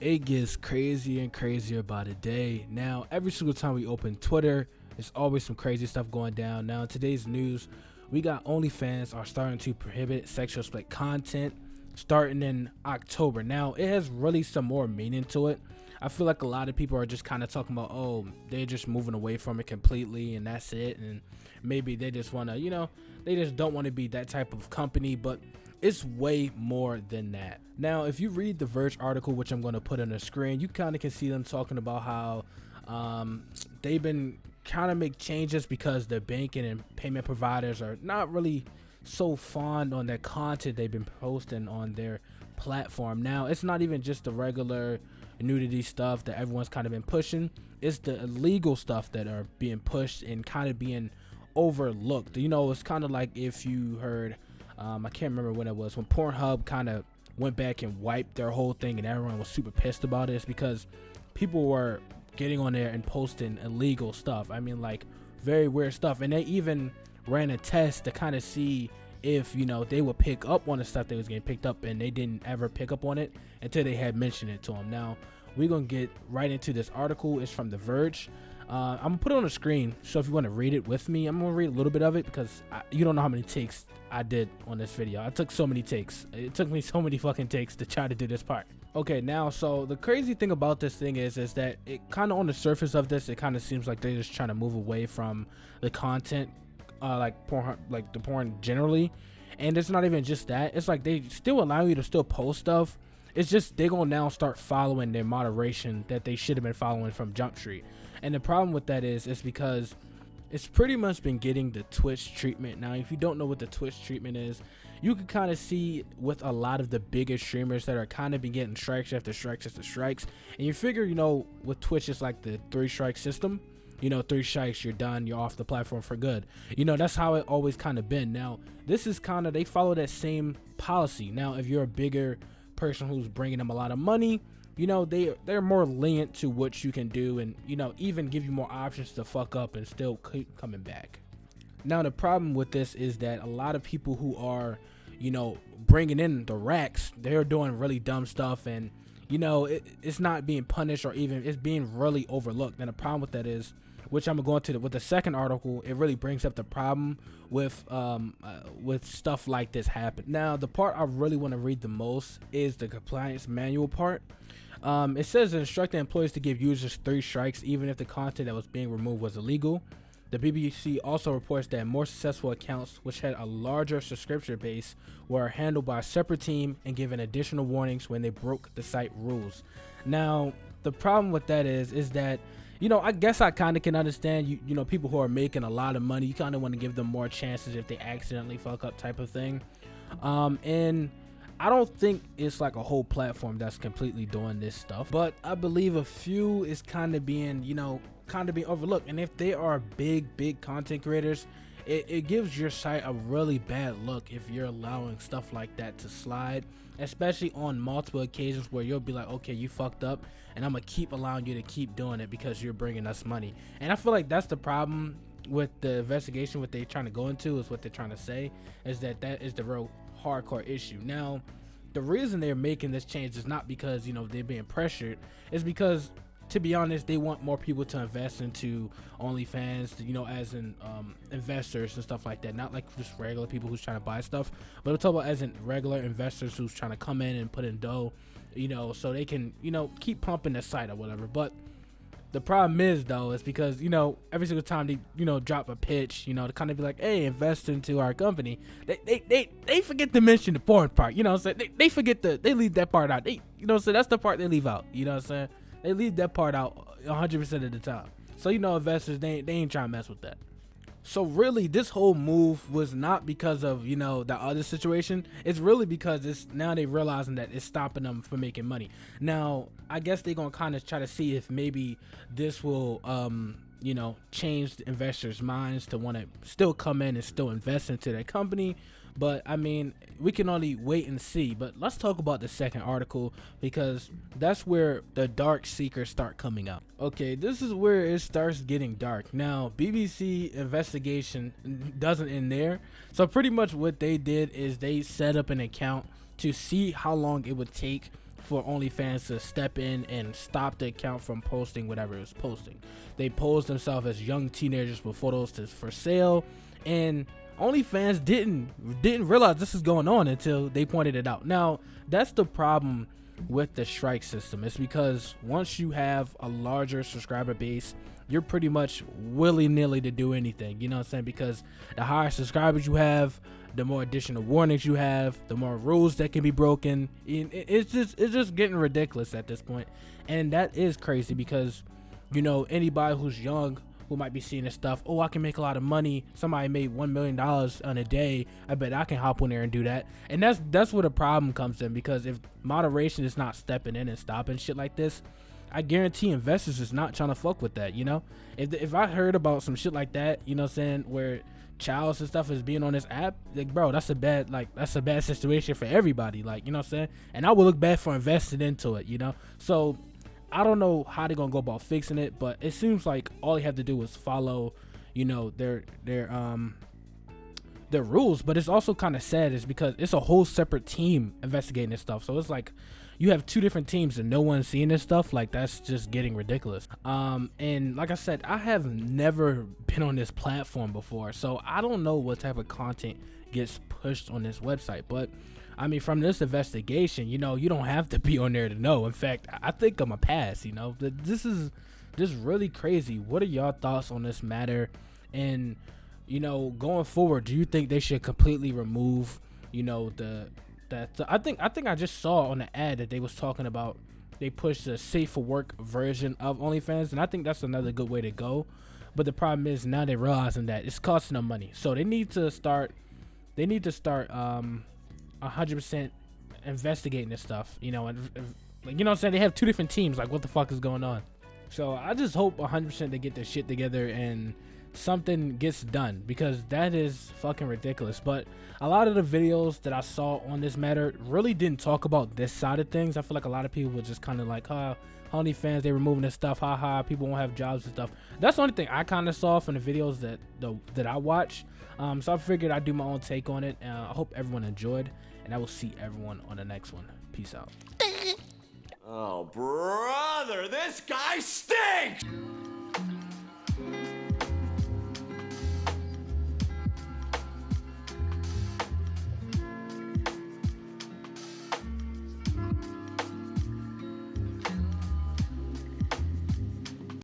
It gets crazier and crazier by the day. Now, every single time we open Twitter, there's always some crazy stuff going down. Now, in today's news, we got Onlyfans are starting to prohibit sexual explicit content starting in October. Now, it has really some more meaning to it. I feel like a lot of people are just kind of talking about, oh, they're just moving away from it completely and that's it. And maybe they just want to, they just don't want to be that type of company. But it's way more than that. Now, if you read the Verge article, which I'm going to put on the screen, you kind of can see them talking about how they've been kind of make changes because the banking and payment providers are not really so fond on the content they've been posting on their platform. Now, it's not even just the regular nudity stuff that everyone's kind of been pushing. It's the illegal stuff that are being pushed and kind of being overlooked. It's kind of like if you heard I can't remember when it was, when Pornhub kind of went back and wiped their whole thing and everyone was super pissed about it. It's because people were getting on there and posting illegal stuff. I mean, like very weird stuff. And they even ran a test to kind of see if, they would pick up on the stuff that was getting picked up, and they didn't ever pick up on it until they had mentioned it to them. Now, we're going to get right into this article. It's from The Verge. I'm going to put it on the screen, so if you want to read it with me, I'm going to read a little bit of it because you don't know how many takes I did on this video. I took so many takes. It took me so many fucking takes to try to do this part. Okay, now, so the crazy thing about this thing is that it kind of on the surface of this, it kind of seems like they're just trying to move away from the content, like porn, like the porn generally. And it's not even just that. It's like they still allow you to still post stuff. It's just they're going to now start following their moderation that they should have been following from Jump Street. And the problem with that is because it's pretty much been getting the Twitch treatment. Now, if you don't know what the Twitch treatment is, you can kind of see with a lot of the bigger streamers that are kind of been getting strikes after strikes after strikes. And you figure, with Twitch, it's like the 3-strike system. 3 strikes, you're done, you're off the platform for good. That's how it always kind of been. Now, this is kind of, they follow that same policy. Now, if you're a bigger person who's bringing them a lot of money, they're more lenient to what you can do, and even give you more options to fuck up and still keep coming back. Now, the problem with this is that a lot of people who are bringing in the racks, they're doing really dumb stuff, and it's not being punished, or even it's being really overlooked. And the problem with that is, which I'm going to with the second article, it really brings up the problem with stuff like this happen. Now, the part I really want to read the most is the compliance manual part. It says instructing employees to give users 3 strikes even if the content that was being removed was illegal. The BBC also reports that more successful accounts, which had a larger subscription base, were handled by a separate team and given additional warnings when they broke the site rules. Now, the problem with that is that, I guess I kind of can understand, people who are making a lot of money, you kind of want to give them more chances if they accidentally fuck up type of thing. And I don't think it's like a whole platform that's completely doing this stuff, but I believe a few is kind of being, being overlooked. And if they are big content creators, it gives your site a really bad look if you're allowing stuff like that to slide, especially on multiple occasions where you'll be like, okay, you fucked up, and I'm gonna keep allowing you to keep doing it because you're bringing us money. And I feel like that's the problem with the investigation. What they're trying to go into is what they're trying to say is that is the real hardcore issue. Now, the reason they're making this change is not because they're being pressured. It's because, to be honest, they want more people to invest into OnlyFans, as in investors and stuff like that. Not like just regular people who's trying to buy stuff, but I'm talking about as in regular investors who's trying to come in and put in dough, so they can, keep pumping the site or whatever. But the problem is, though, is because, every single time they, drop a pitch, to kind of be like, hey, invest into our company, they forget to mention the porn part, so they forget they leave that part out. So that's the part they leave out, They leave that part out 100% of the time. So, investors, they ain't trying to mess with that. So really, this whole move was not because of, the other situation. It's really because it's now they realizing that it's stopping them from making money. Now, I guess they're going to kind of try to see if maybe this will, change the investors' minds to want to still come in and still invest into their company. But I mean, we can only wait and see. But let's talk about the second article, because that's where the dark secrets start coming out. Okay, this is where it starts getting dark. Now, BBC investigation doesn't end there. So pretty much what they did is they set up an account to see how long it would take for OnlyFans to step in and stop the account from posting whatever it was posting. They posed themselves as young teenagers with photos for sale, and OnlyFans didn't realize this is going on until they pointed it out. Now, that's the problem with the strike system. It's because once you have a larger subscriber base, you're pretty much willy-nilly to do anything, you know what I'm saying? Because the higher subscribers you have, the more additional warnings you have, the more rules that can be broken. It's just getting ridiculous at this point. And that is crazy because, you know, anybody who's young who might be seeing this stuff, oh, I can make a lot of money. Somebody made $1 million on a day. I bet I can hop on there and do that. And that's where the problem comes in, because if moderation is not stepping in and stopping shit like this, I guarantee investors is not trying to fuck with that, you know? If I heard about some shit like that, you know what I'm saying, where Childs and stuff is being on this app, like, bro, that's a bad situation for everybody, like, you know what I'm saying? And I would look bad for investing into it, you know? So I don't know how they're gonna go about fixing it, but it seems like all you have to do is follow, you know, their rules. But it's also kind of sad is because it's a whole separate team investigating this stuff. So it's like you have two different teams and no one's seeing this stuff. Like, that's just getting ridiculous. And like I said, I have never been on this platform before, so I don't know what type of content gets pushed on this website. But I mean, from this investigation, you know, you don't have to be on there to know. In fact, I think I'm a pass, you know. This is just really crazy. What are y'all thoughts on this matter? And, you know, going forward, do you think they should completely remove, you know, I think I just saw on the ad that they was talking about they pushed the safe for work version of OnlyFans, and I think that's another good way to go. But the problem is now they're realizing that it's costing them money, so they need to start 100% investigating this stuff, you know. And like, you know what I'm saying, they have two different teams. Like, what the fuck is going on? So I just hope 100% they get their shit together and something gets done, because that is fucking ridiculous. But a lot of the videos that I saw on this matter really didn't talk about this side of things. I feel like a lot of people were just kind of like, OnlyFans, they removing this stuff, haha, people won't have jobs and stuff. That's the only thing I kind of saw from the videos that I watched. So I figured I'd do my own take on it. I hope everyone enjoyed, and I will see everyone on the next one. Peace out. Oh, brother, this guy stinks!